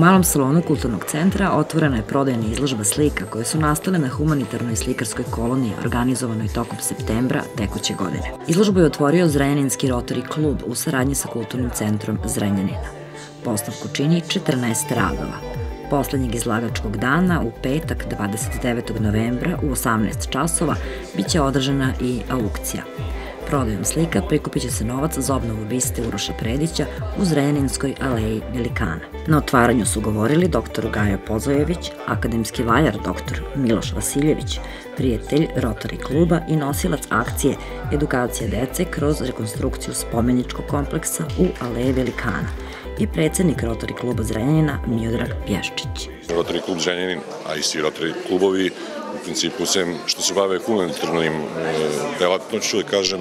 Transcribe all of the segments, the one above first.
malom salonu Kulturnog centra otvorena je prodajna izložba slika koje su nastale na humanitarnoj slikarskoj koloniji organizovanoj tokom septembra tekuće godine. Izložbu je otvorio Zrenjaninski Rotary klub u saradnji sa Kulturnim centrom Zrenjanina. Postavku čini 14 radova. Poslednjeg izlagačkog dana, u petak 29. novembra u 18 časova, biće održana i aukcija. Prodajom slika prikupit će se novac za obnovu biste Uroša Predića u Zrenjaninskoj aleji Velikana. Na otvaranju su govorili dr. Gajo Pozojević, akademski vajar dr. Miloš Vasiljević, prijatelj Rotary kluba i nosilac akcije Edukacija dece kroz rekonstrukciju spomeničkog kompleksa u aleji Velikana i predsednik Rotary kluba Zrenjanina Miodrag Pješčić. Rotary klub Zrenjanin, a i svi Rotary klubovi, u principu, sem što se bave humanitarnim delatnošću, da kažem,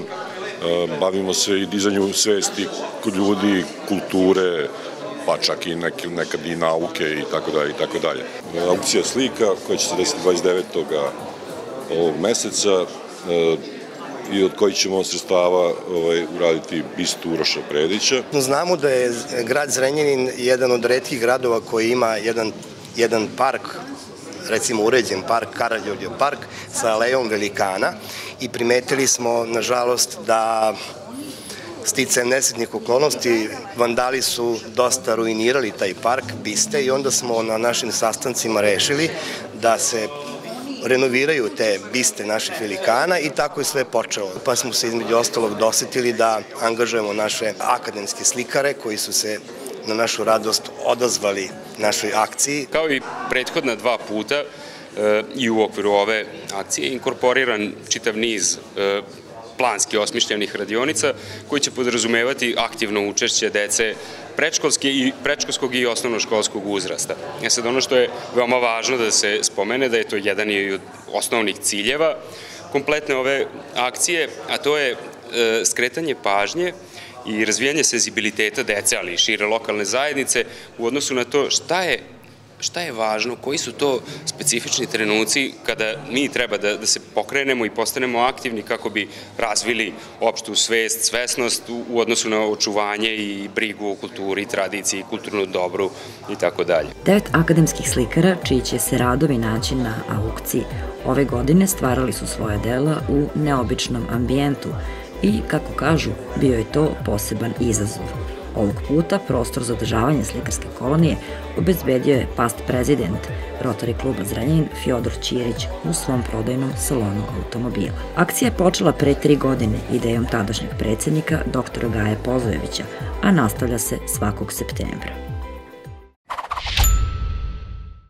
bavimo se i dizanju svesti kod ljudi, kulture, pa čak i nekad i nauke i tako dalje i tako dalje. Aukcija slika koja će se desiti 29. ovog meseca i od kojih ćemo sredstava uraditi bistu Uroša Predića. Znamo da je grad Zrenjanin jedan od retkih gradova koji ima jedan park, recimo uređen park, Karađorđev park, sa alejom Velikana i primetili smo, nažalost, da sticajem nesretnih okolnosti vandali su dosta ruinirali taj park, biste, i onda smo na našim sastancima rešili da se renoviraju te biste naših velikana i tako je sve počelo. Pa smo se između ostalog dosetili da angažujemo naše akademske slikare koji su se na našu radost odazvali našoj akciji. Kao i prethodna dva puta i u okviru ove akcije inkorporiran čitav niz planski osmišljenih radionica koji će podrazumevati aktivno učešće dece predškolskog i osnovnoškolskog uzrasta. Sad, ono što je veoma važno da se spomene da je to jedan od osnovnih ciljeva kompletne ove akcije, a to je skretanje pažnje i razvijanje senzibiliteta dece, ali i šire lokalne zajednice u odnosu na to šta je važno, koji su to specifični trenuci kada mi treba da se pokrenemo i postanemo aktivni kako bi razvili opštu svest, svesnost u odnosu na očuvanje i brigu o kulturi, tradiciji, kulturnu dobru i tako dalje. 9 akademskih slikara, čiji će se radovi naći na aukciji, ove godine stvarali su svoja dela u neobičnom ambijentu i, kako kažu, bio je to poseban izazov. Ovog puta prostor za održavanje slikarske kolonije obezbedio je past prezident Rotary kluba Zrenjanin Fjodor Ćirić u svom prodajnom salonu automobila. Akcija je počela pre 3 godine idejom tadašnjeg predsednika dr. Gaje Pozojevića, a nastavlja se svakog septembra.